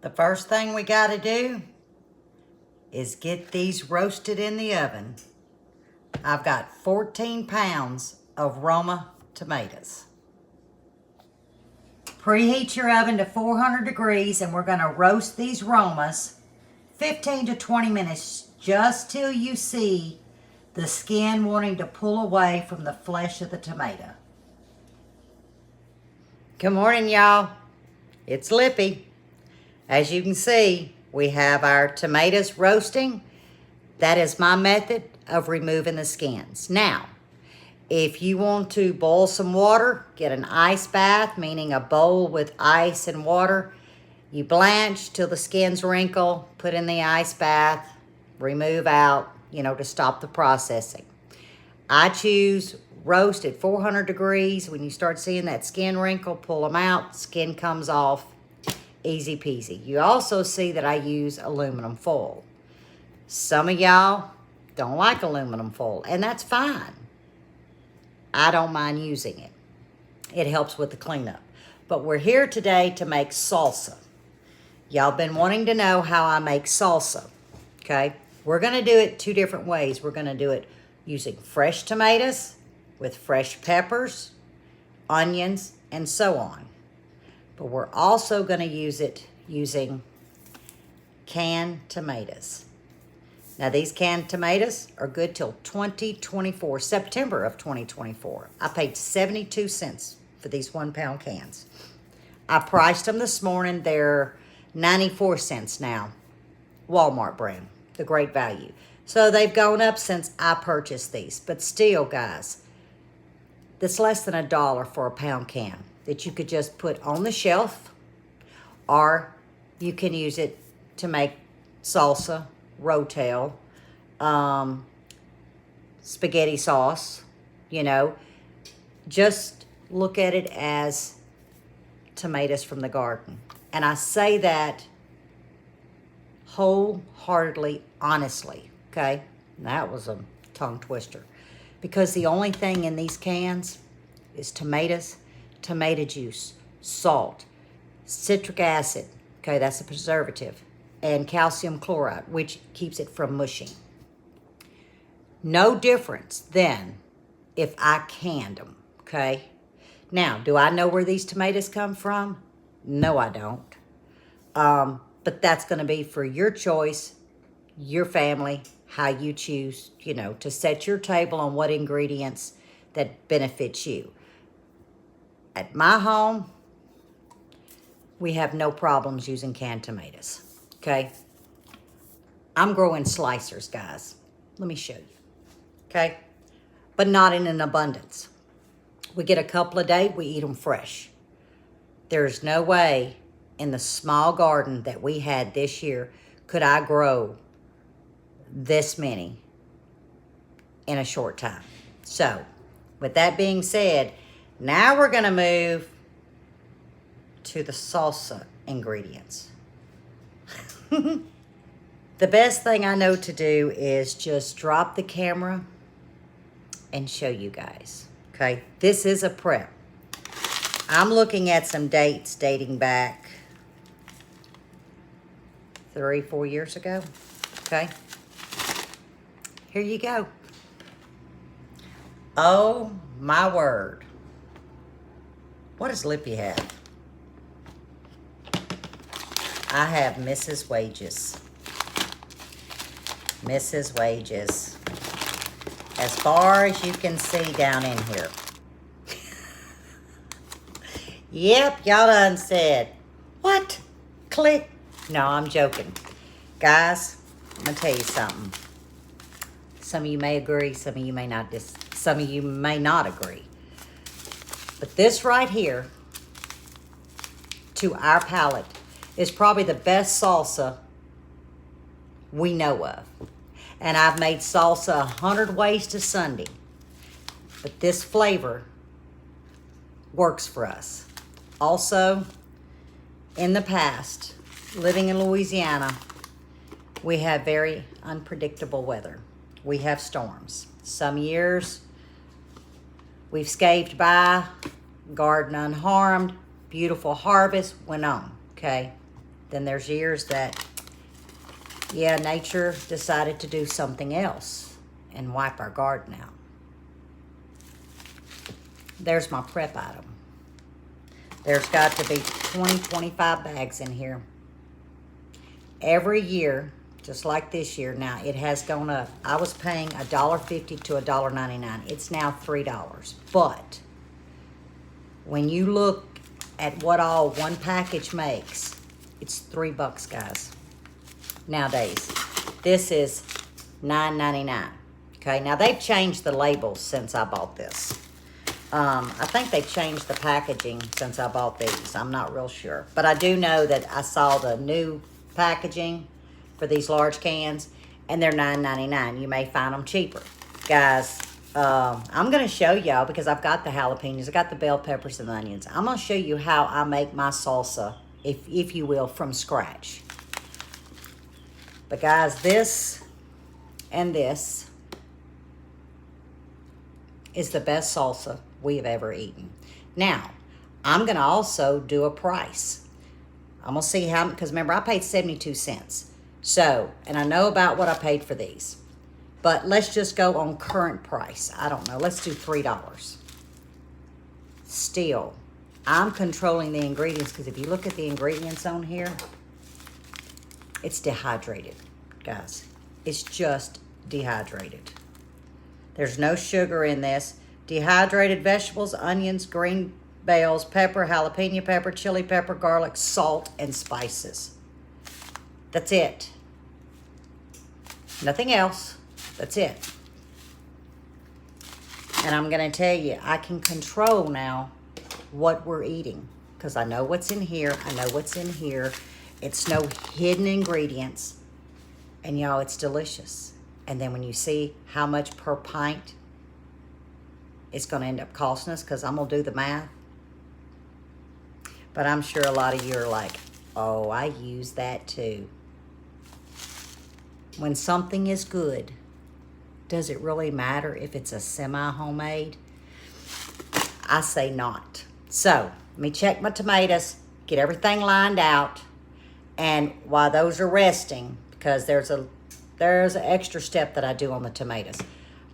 The first thing we got to do is get these roasted in the oven. I've got 14 pounds of Roma tomatoes. Preheat your oven to 400 degrees and we're going to roast these Romas 15 to 20 minutes just till you see the skin wanting to pull away from the flesh of the tomato. Good morning, y'all. It's Lippy. As you can see, we have our tomatoes roasting. That is my method of removing the skins. Now, if you want to boil some water, get an ice bath, meaning a bowl with ice and water. You blanch till the skins wrinkle, put in the ice bath, remove out, to stop the processing. I choose roast at 400 degrees. When you start seeing that skin wrinkle, pull them out, skin comes off, easy peasy. You also see that I use aluminum foil. Some of y'all don't like aluminum foil, and that's fine. I don't mind using it. It helps with the cleanup. But we're here today to make salsa. Y'all been wanting to know how I make salsa, okay? We're gonna do it two different ways. We're gonna do it using fresh tomatoes with fresh peppers, onions, and so on. But we're also gonna use it using canned tomatoes. Now, these canned tomatoes are good till 2024, September of 2024. I paid 72 cents for these 1 pound cans. I priced them this morning. They're 94 cents now. Walmart brand, the great value. So they've gone up since I purchased these. But still, guys, that's less than $1 for a pound can that you could just put on the shelf, or you can use it to make salsa, rotel, spaghetti sauce, just look at it as tomatoes from the garden. And I say that wholeheartedly, honestly, okay? That was a tongue twister. Because the only thing in these cans is tomatoes, tomato juice, salt, citric acid, okay, that's a preservative, and calcium chloride, which keeps it from mushing. No difference than if I canned them, okay? Now, do I know where these tomatoes come from? No, I don't. But that's going to be for your choice, your family, how you choose, to set your table on what ingredients that benefit you. At my home, we have no problems using canned tomatoes, okay? I'm growing slicers, guys. Let me show you, okay? But not in an abundance. We get a couple a day, we eat them fresh. There's no way in the small garden that we had this year could I grow this many in a short time. So, with that being said, now we're gonna move to the salsa ingredients. The best thing I know to do is just drop the camera and show you guys, okay? This is a prep. I'm looking at some dates dating back 3-4 years ago, okay? Here you go. Oh, my word. What does Lippy have? I have Mrs. Wages. Mrs. Wages. As far as you can see down in here. Yep, y'all done said, what? Click. No, I'm joking. Guys, I'm going to tell you something. Some of you may agree, some of you may not. Some of you may not agree. But this right here, to our palate, is probably the best salsa we know of. And I've made salsa 100 ways to Sunday. But this flavor works for us. Also, in the past, living in Louisiana, we have very unpredictable weather. We have storms. Some years, we've scaped by, garden unharmed, beautiful harvest, went on, okay? Then there's years that, yeah, nature decided to do something else and wipe our garden out. There's my prep item. There's got to be 20, 25 bags in here. Every year, just like this year, now it has gone up. I was paying $1.50 to $1.99. It's now $3. But when you look at what all one package makes, it's $3, guys. Nowadays, this is $9.99. Okay, now they've changed the labels since I bought this. I think they changed the packaging since I bought these. I'm not real sure. But I do know that I saw the new packaging for these large cans, and they're $9.99. You may find them cheaper. Guys, I'm going to show y'all, because I've got the jalapenos, I got the bell peppers and the onions. I'm going to show you how I make my salsa, if you will, from scratch. But guys, this and this is the best salsa we have ever eaten. Now, I'm going to also do a price. I'm going to see how, because remember, I paid 72 cents. So, and I know about what I paid for these. But let's just go on current price. I don't know. Let's do $3. Still, I'm controlling the ingredients, because if you look at the ingredients on here, it's dehydrated, guys. It's just dehydrated. There's no sugar in this. Dehydrated vegetables, onions, green bells, pepper, jalapeno pepper, chili pepper, garlic, salt, and spices. That's it. Nothing else. That's it. And I'm going to tell you, I can control now what we're eating, because I know what's in here. I know what's in here. It's no hidden ingredients. And y'all, it's delicious. And then when you see how much per pint it's going to end up costing us, because I'm going to do the math. But I'm sure a lot of you are like, oh, I use that too. When something is good, does it really matter if it's a semi-homemade? I say not. So, let me check my tomatoes, get everything lined out, and while those are resting, because there's an extra step that I do on the tomatoes,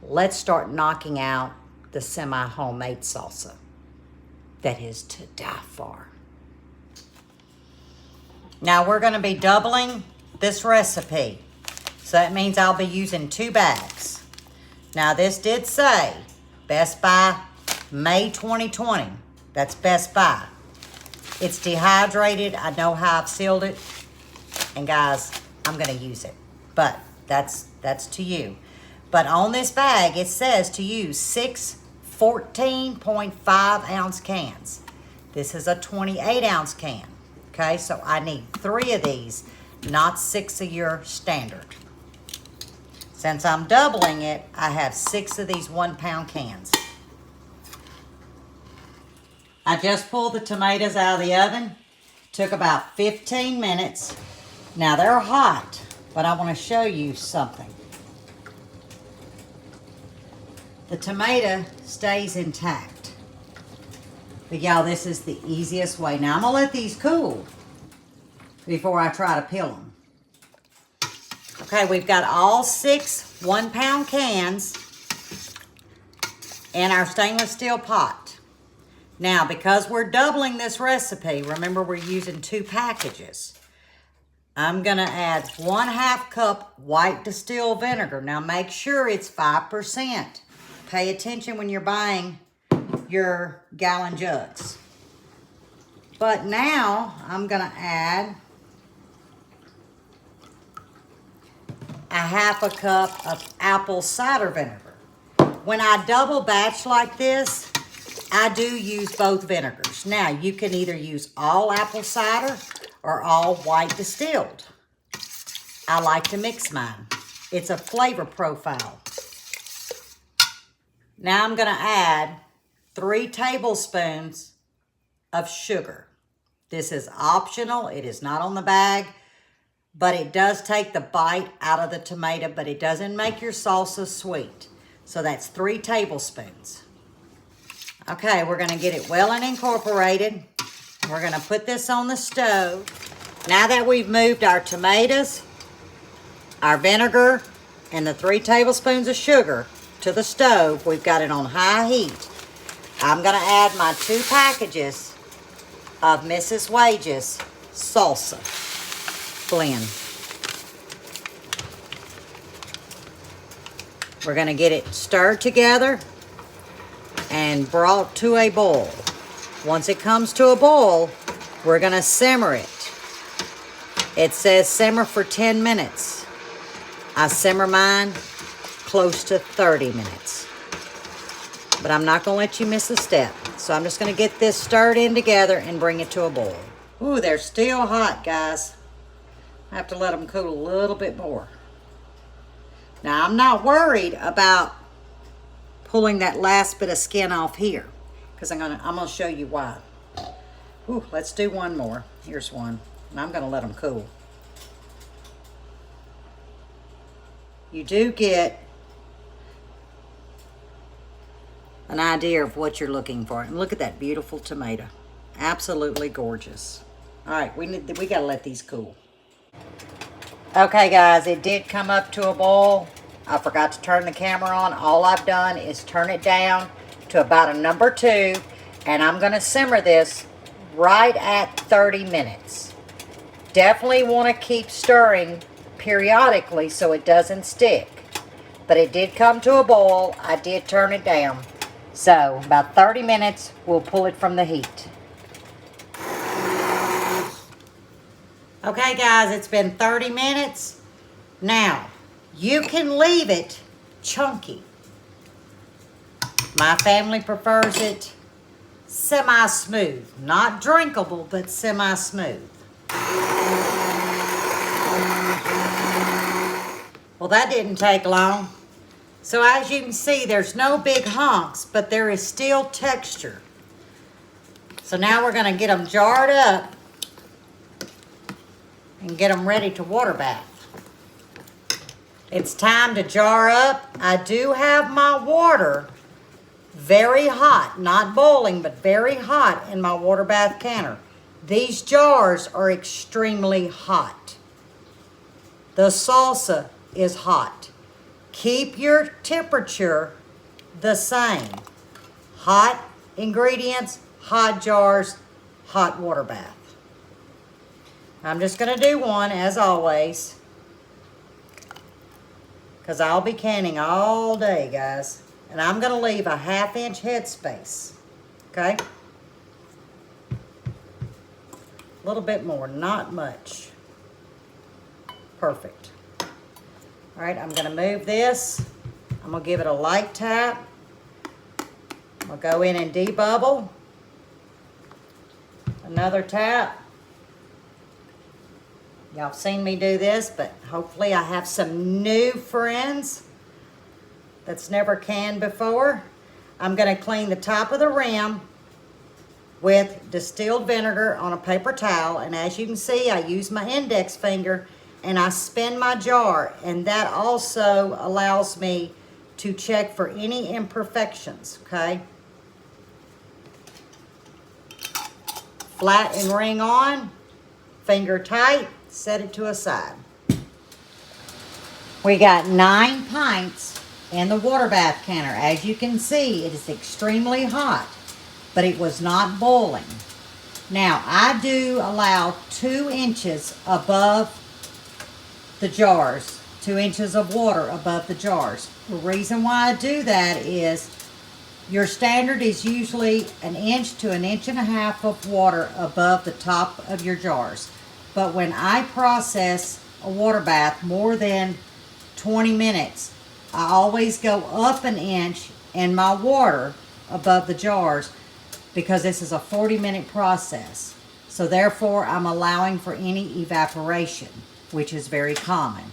let's start knocking out the semi-homemade salsa that is to die for. Now, we're going to be doubling this recipe. So that means I'll be using 2 bags. Now, this did say Best Buy May 2020. That's Best Buy. It's dehydrated. I know how I've sealed it. And guys, I'm going to use it. But that's to you. But on this bag, it says to use 6 14.5 ounce cans. This is a 28 ounce can. Okay, so I need 3 of these, not 6 of your standard. Since I'm doubling it, I have 6 of these 1 pound cans. I just pulled the tomatoes out of the oven. Took about 15 minutes. Now they're hot, but I want to show you something. The tomato stays intact. But y'all, this is the easiest way. Now I'm going to let these cool before I try to peel them. Okay, we've got all 6 1 pound cans in our stainless steel pot. Now, because we're doubling this recipe, remember we're using 2 packages. I'm going to add 1/2 cup white distilled vinegar. Now, make sure it's 5%. Pay attention when you're buying your gallon jugs. But now, I'm going to add 1/2 cup of apple cider vinegar. When I double batch like this, I do use both vinegars. Now, you can either use all apple cider or all white distilled. I like to mix mine. It's a flavor profile. Now I'm going to add 3 tablespoons of sugar. This is optional. It is not on the bag, but it does take the bite out of the tomato, but it doesn't make your salsa sweet. So that's 3 tablespoons. Okay, we're going to get it well and incorporated. We're going to put this on the stove. Now that we've moved our tomatoes, our vinegar, and the 3 tablespoons of sugar to the stove, we've got it on high heat. I'm going to add my 2 packages of Mrs. Wage's salsa blend. We're going to get it stirred together and brought to a boil. Once it comes to a boil, we're going to simmer it. It says simmer for 10 minutes. I simmer mine close to 30 minutes. But I'm not going to let you miss a step. So I'm just going to get this stirred in together and bring it to a boil. Ooh, they're still hot, guys. I have to let them cool a little bit more. Now, I'm not worried about pulling that last bit of skin off here, because I'm gonna show you why. Ooh, let's do one more. Here's one, and I'm gonna let them cool. You do get an idea of what you're looking for. And look at that beautiful tomato. Absolutely gorgeous. All right, we gotta let these cool. Okay, guys, it did come up to a boil. I forgot to turn the camera on. All I've done is turn it down to about a number 2, and I'm going to simmer this right at 30 minutes. Definitely want to keep stirring periodically so it doesn't stick. But it did come to a boil. I did turn it down. So, about 30 minutes, we'll pull it from the heat. Okay, guys, it's been 30 minutes. Now, you can leave it chunky. My family prefers it semi-smooth. Not drinkable, but semi-smooth. Well, that didn't take long. So as you can see, there's no big hunks, but there is still texture. So now we're going to get them jarred up and get them ready to water bath. It's time to jar up. I do have my water very hot, not boiling, but very hot in my water bath canner. These jars are extremely hot. The salsa is hot. Keep your temperature the same. Hot ingredients, hot jars, hot water bath. I'm just going to do one as always, because I'll be canning all day, guys. And I'm going to leave a 1/2 inch headspace. Okay? A little bit more, not much. Perfect. All right, I'm going to move this. I'm going to give it a light tap. I'll go in and debubble. Another tap. Y'all have seen me do this, but hopefully I have some new friends that's never canned before. I'm going to clean the top of the rim with distilled vinegar on a paper towel. And as you can see, I use my index finger and I spin my jar. And that also allows me to check for any imperfections, okay? Flat and ring on, finger tight. Set it to a side. We got 9 pints in the water bath canner. As you can see, it is extremely hot, but it was not boiling. Now, I do allow 2 inches above the jars, 2 inches of water above the jars. The reason why I do that is your standard is usually 1 inch to 1.5 inches of water above the top of your jars. But when I process a water bath more than 20 minutes, I always go up 1 inch in my water above the jars because this is a 40-minute process. So therefore, I'm allowing for any evaporation, which is very common.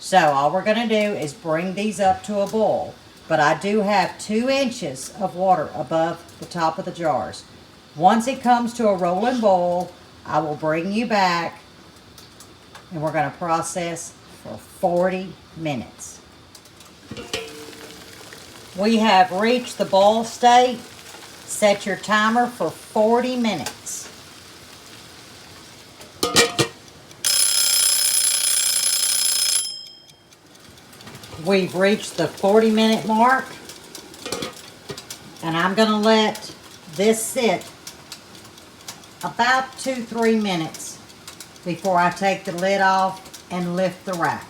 So all we're going to do is bring these up to a boil. But I do have 2 inches of water above the top of the jars. Once it comes to a rolling boil, I will bring you back and we're going to process for 40 minutes. We have reached the boil state. Set your timer for 40 minutes. We've reached the 40-minute mark, and I'm gonna let this sit about 2-3 minutes before I take the lid off and lift the rack.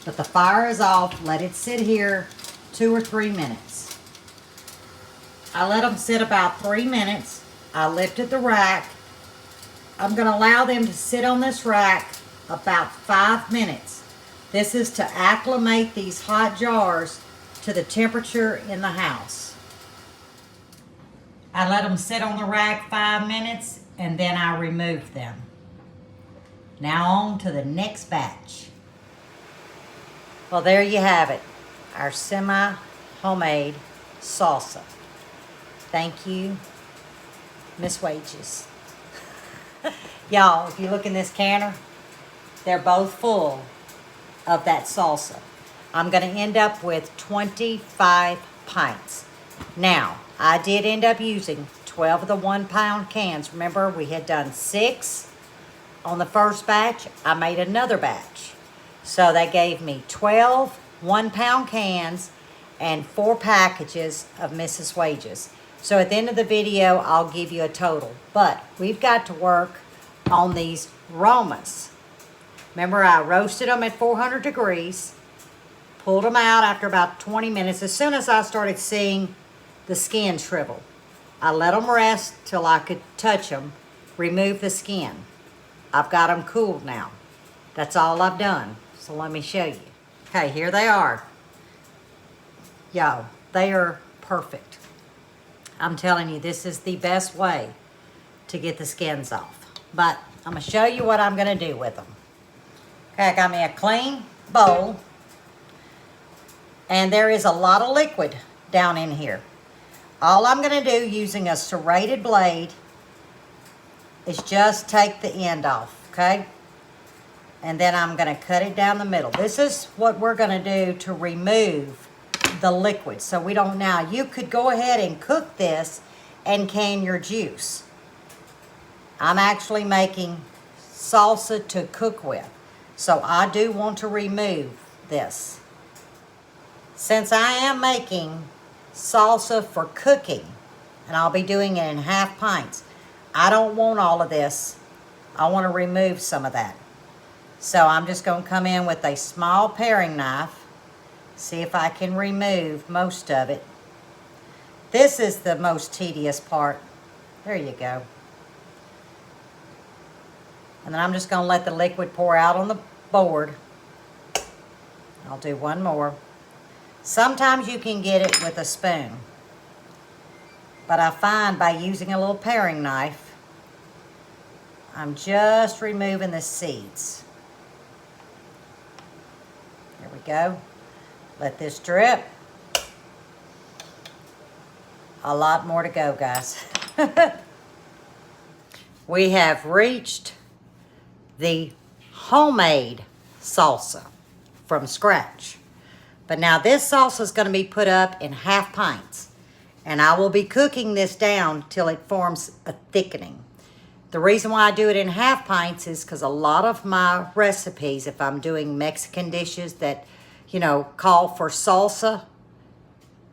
But the fire is off. Let it sit here 2 or 3 minutes. I let them sit about 3 minutes. I lifted the rack. I'm going to allow them to sit on this rack about 5 minutes. This is to acclimate these hot jars to the temperature in the house. I let them sit on the rack 5 minutes and then I remove them. Now on to the next batch. Well, there you have it, our semi-homemade salsa. Thank you, Miss Wages. Y'all, if you look in this canner, they're both full of that salsa. I'm gonna end up with 25 pints. Now, I did end up using 12 of the 1-pound cans. Remember, we had done 6 on the first batch. I made another batch. So that gave me 12 1-pound cans and 4 packages of Mrs. Wages. So at the end of the video, I'll give you a total. But we've got to work on these Romas. Remember, I roasted them at 400 degrees, pulled them out after about 20 minutes. As soon as I started seeing the skin shrivel, I let them rest till I could touch them, remove the skin. I've got them cooled now. That's all I've done. So let me show you. Okay, here they are. Y'all, they are perfect. I'm telling you, this is the best way to get the skins off. But I'm going to show you what I'm going to do with them. Okay, I got me a clean bowl. And there is a lot of liquid down in here. All I'm going to do using a serrated blade is just take the end off, okay? And then I'm going to cut it down the middle. This is what we're going to do to remove the liquid. So we don't now. You could go ahead and cook this and can your juice. I'm actually making salsa to cook with. So I do want to remove this. Since I am making salsa for cooking, and I'll be doing it in half pints, I don't want all of this. I want to remove some of that. So I'm just going to come in with a small paring knife, see if I can remove most of it. This is the most tedious part. There you go. And then I'm just going to let the liquid pour out on the board. I'll do one more. Sometimes you can get it with a spoon, but I find by using a little paring knife, I'm just removing the seeds. There we go. Let this drip. A lot more to go, guys. We have reached the homemade salsa from scratch. But now this salsa is going to be put up in half pints. And I will be cooking this down till it forms a thickening. The reason why I do it in half pints is because a lot of my recipes, if I'm doing Mexican dishes that, you know, call for salsa,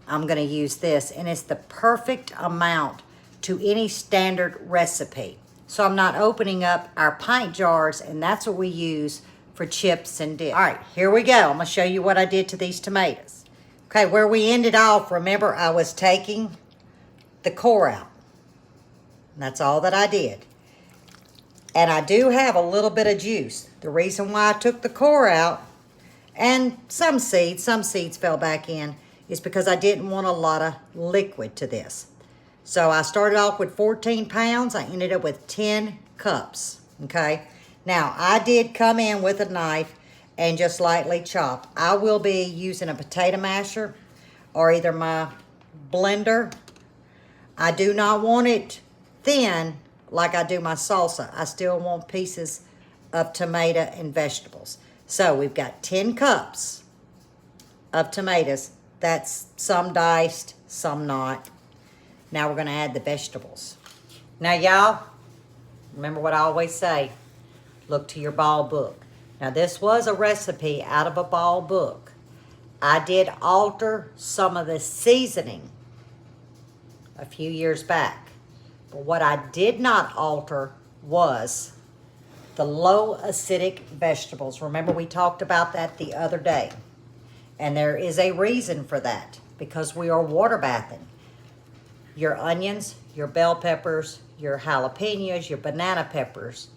I'm going to use this. And it's the perfect amount to any standard recipe. So I'm not opening up our pint jars, and that's what we use for chips and dip. All right, here we go. I'm going to show you what I did to these tomatoes. Okay, where we ended off, remember I was taking the core out. And that's all that I did. And I do have a little bit of juice. The reason why I took the core out, and some seeds fell back in, is because I didn't want a lot of liquid to this. So I started off with 14 pounds. I ended up with 10 cups, okay? Now, I did come in with a knife and just lightly chop. I will be using a potato masher or either my blender. I do not want it thin like I do my salsa. I still want pieces of tomato and vegetables. So we've got 10 cups of tomatoes. That's some diced, some not. Now we're going to add the vegetables. Now, y'all, remember what I always say. Look to your ball book. Now, this was a recipe out of a ball book. I did alter some of the seasoning a few years back. But what I did not alter was the low acidic vegetables. Remember, we talked about that the other day. And there is a reason for that, because we are water bathing. Your onions, your bell peppers, your jalapenos, your banana peppers,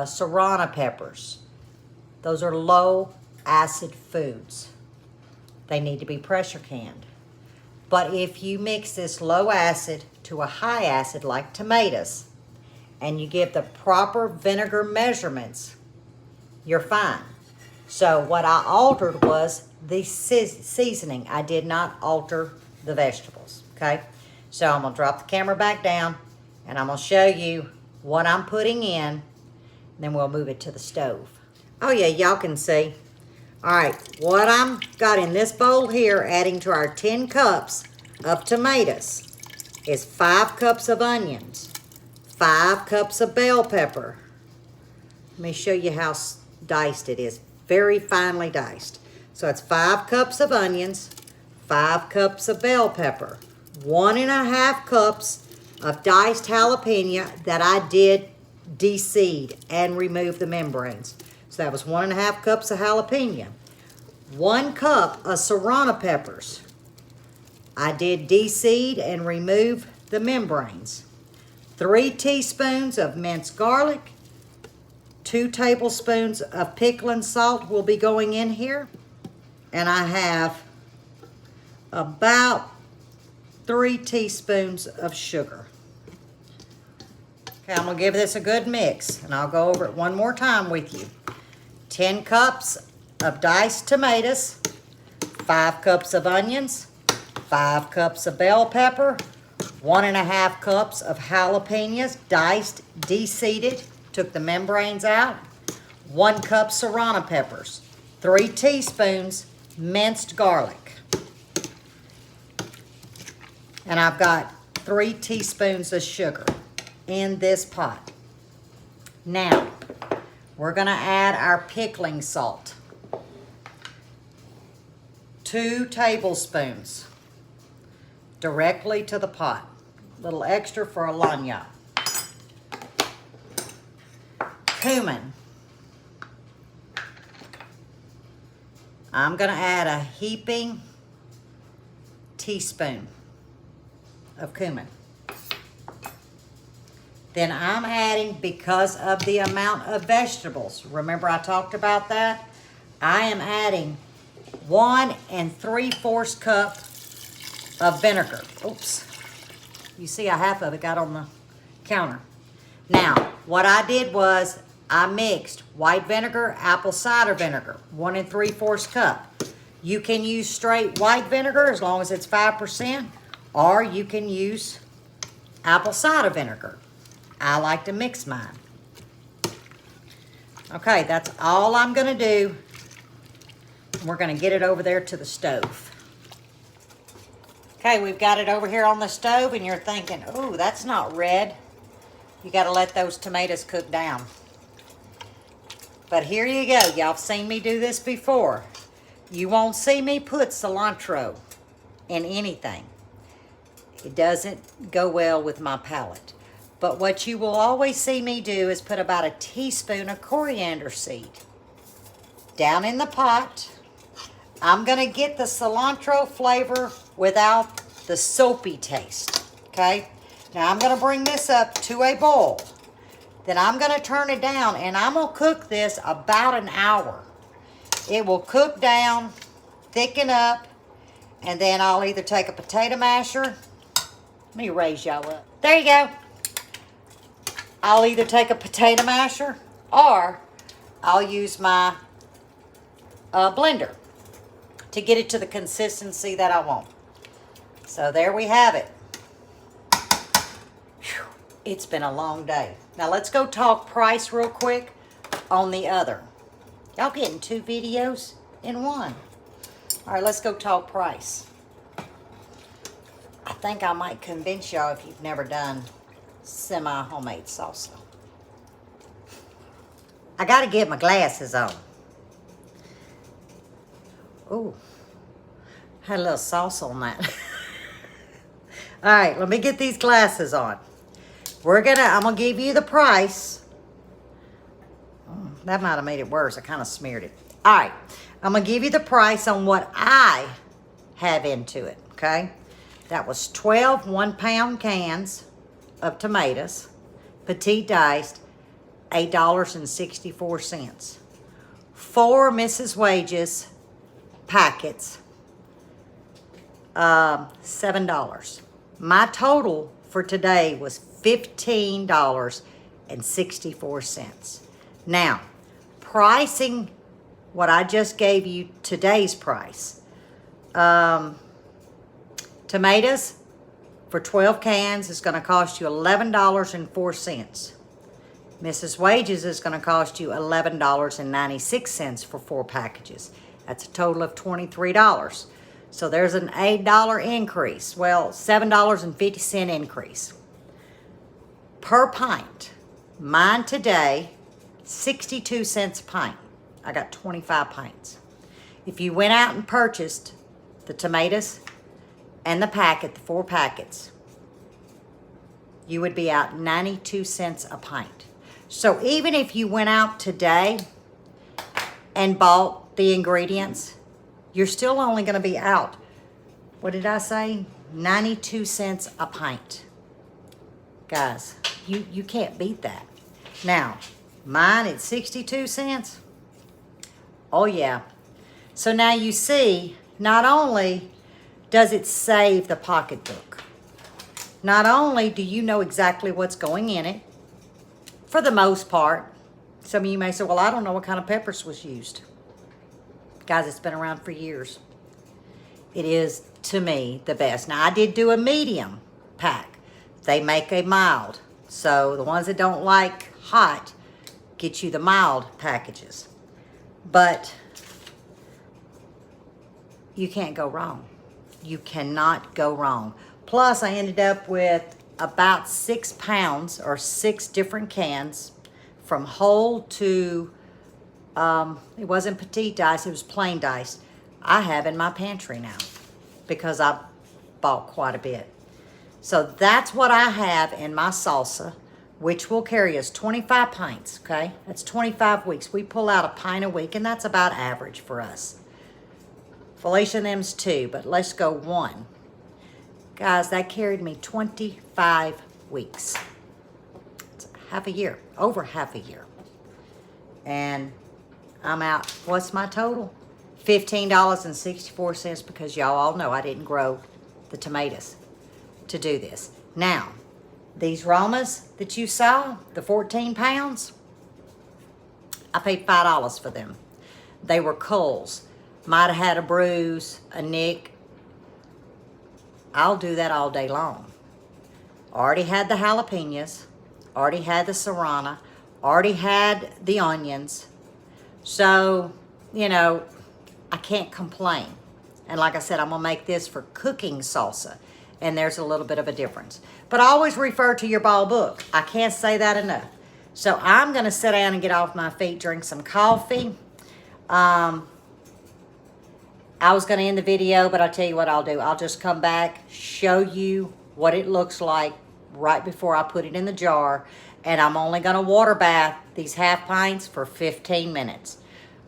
serrano peppers. Those are low acid foods. They need to be pressure canned. But if you mix this low acid to a high acid like tomatoes, and you give the proper vinegar measurements, you're fine. So what I altered was the seasoning. I did not alter the vegetables, okay? So I'm gonna drop the camera back down and I'm gonna show you what I'm putting in, and then we'll move it to the stove. Oh yeah, y'all can see. All right, what I'm got in this bowl here, adding to our 10 cups of tomatoes, is 5 cups of onions, 5 cups of bell pepper. Let me show you how diced it is. Very finely diced. So it's 5 cups of onions, 5 cups of bell pepper, 1.5 cups of diced jalapeno that I did de-seed and remove the membranes. So that was 1.5 cups of jalapeno. 1 cup of serrano peppers. I did de-seed and remove the membranes. 3 teaspoons of minced garlic. 2 tablespoons of pickling salt will be going in here. And I have about 3 teaspoons of sugar. Okay, I'm gonna give this a good mix, and I'll go over it one more time with you. 10 cups of diced tomatoes, 5 cups of onions, 5 cups of bell pepper, 1.5 cups of jalapenos, diced, de-seeded, took the membranes out, 1 cup serrano peppers, 3 teaspoons minced garlic. And I've got 3 teaspoons of sugar in this pot. Now, we're gonna add our pickling salt. 2 tablespoons directly to the pot. A little extra for a lagniappe. Cumin. I'm gonna add a heaping teaspoon of cumin. Then I'm adding, because of the amount of vegetables, remember I talked about that? I am adding 1 3/4 cup of vinegar. Oops. You see a half of it got on the counter. Now, what I did was I mixed white vinegar, apple cider vinegar, 1 3/4 cup. You can use straight white vinegar as long as it's 5%, or you can use apple cider vinegar. I like to mix mine. Okay, that's all I'm gonna do. We're gonna get it over there to the stove. Okay, we've got it over here on the stove, and you're thinking, oh, that's not red. You gotta let those tomatoes cook down. But here you go. Y'all have seen me do this before. You won't see me put cilantro in anything. It doesn't go well with my palate. But what you will always see me do is put about a teaspoon of coriander seed down in the pot. I'm gonna get the cilantro flavor without the soapy taste, okay? Now I'm gonna bring this up to a boil. Then I'm gonna turn it down, and I'm gonna cook this about an hour. It will cook down, thicken up, and then I'll either take a potato masher. Let me raise y'all up. There you go. I'll either take a potato masher, or I'll use my blender to get it to the consistency that I want. So there we have it. Whew, it's been a long day. Now let's go talk price real quick on the other. Y'all getting 2 videos in one. All right, let's go talk price. I think I might convince y'all if you've never done semi-homemade salsa. I gotta get my glasses on. Ooh, Had a little sauce on that. All right, let me get these glasses on. I'm gonna give you the price. That might have made it worse. I kind of smeared it. All right, I'm gonna give you the price on what I have into it, okay? That was 12 1-pound cans of tomatoes, petite diced, $8.64. 4 Mrs. Wages packets, $7. My total for today was $15.64. Now, pricing what I just gave you today's price. Tomatoes for 12 cans is going to cost you $11.04. Mrs. Wages is going to cost you $11.96 for 4 packages. That's a total of $23. So there's an $8 increase. Well, $7.50 increase. Per pint. Mine today, 62 cents a pint. I got 25 pints. If you went out and purchased the tomatoes and the 4 packets, you would be out 92 cents a pint. So even if you went out today and bought the ingredients, you're still only going to be out, what did I say? 92 cents a pint. Guys, you can't beat that. Now, mine at 62 cents. Oh yeah. So now you see, not only does it save the pocketbook, not only do you know exactly what's going in it, for the most part. Some of you may say, well, I don't know what kind of peppers was used. Guys, it's been around for years. It is, to me, the best. Now, I did do a medium pack. They make a mild. So the ones that don't like hot, get you the mild packages. But you can't go wrong. You cannot go wrong. Plus, I ended up with about 6 pounds or 6 different cans from whole to, it wasn't petite diced, it was plain diced. I have in my pantry now because I bought quite a bit. So that's what I have in my salsa, which will carry us 25 pints, okay? That's 25 weeks. We pull out a pint a week, and that's about average for us. Felicia and them's 2, but let's go 1. Guys, that carried me 25 weeks. It's half a year, over half a year. And I'm out, what's my total? $15.64 because y'all all know I didn't grow the tomatoes to do this. Now, these Romas that you saw, the 14 pounds, I paid $5 for them. They were Coles. Might have had a bruise, a nick. I'll do that all day long. Already had the jalapenos, already had the serrano, already had the onions. So, you know, I can't complain. And like I said, I'm gonna make this for cooking salsa. And there's a little bit of a difference. But always refer to your ball book. I can't say that enough. So I'm gonna sit down and get off my feet, drink some coffee. I was going to end the video, but I'll tell you what I'll do. I'll just come back, show you what it looks like right before I put it in the jar. And I'm only going to water bath these half pints for 15 minutes.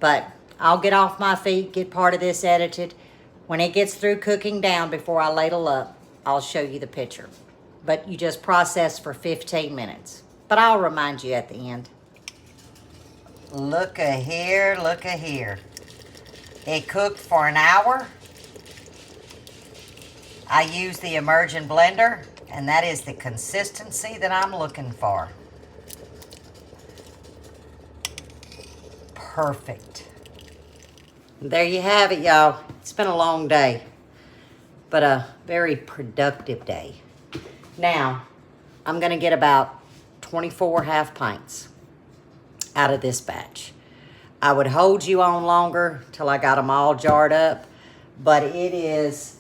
But I'll get off my feet, get part of this edited. When it gets through cooking down before I ladle up, I'll show you the picture. But you just process for 15 minutes. But I'll remind you at the end. Look-a here, look-a here. It cooked for an hour. I use the immersion blender, and that is the consistency that I'm looking for. Perfect. There you have it, y'all. It's been a long day, but a very productive day. Now, I'm gonna get about 24 half pints out of this batch. I would hold you on longer till I got them all jarred up, but it is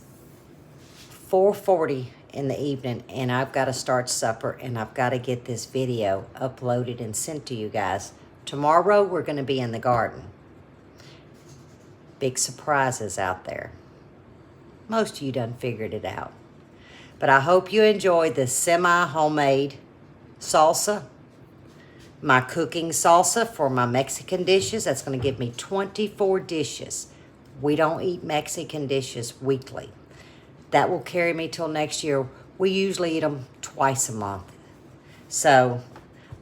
4:40 in the evening, and I've got to start supper, and I've got to get this video uploaded and sent to you guys. Tomorrow, we're going to be in the garden. Big surprises out there. Most of you done figured it out. But I hope you enjoyed this semi-homemade salsa. My cooking salsa for my Mexican dishes. That's going to give me 24 dishes. We don't eat Mexican dishes weekly. That will carry me till next year. We usually eat them twice a month. So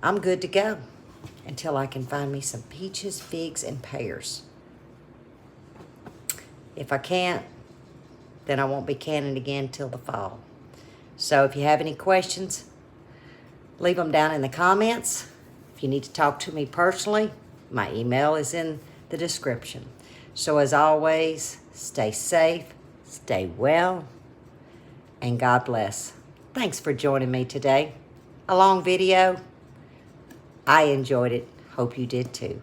I'm good to go until I can find me some peaches, figs, and pears. If I can't, then I won't be canning again till the fall. So if you have any questions, leave them down in the comments. If you need to talk to me personally, my email is in the description. So as always, stay safe, stay well, and God bless. Thanks for joining me today. A long video. I enjoyed it. Hope you did too.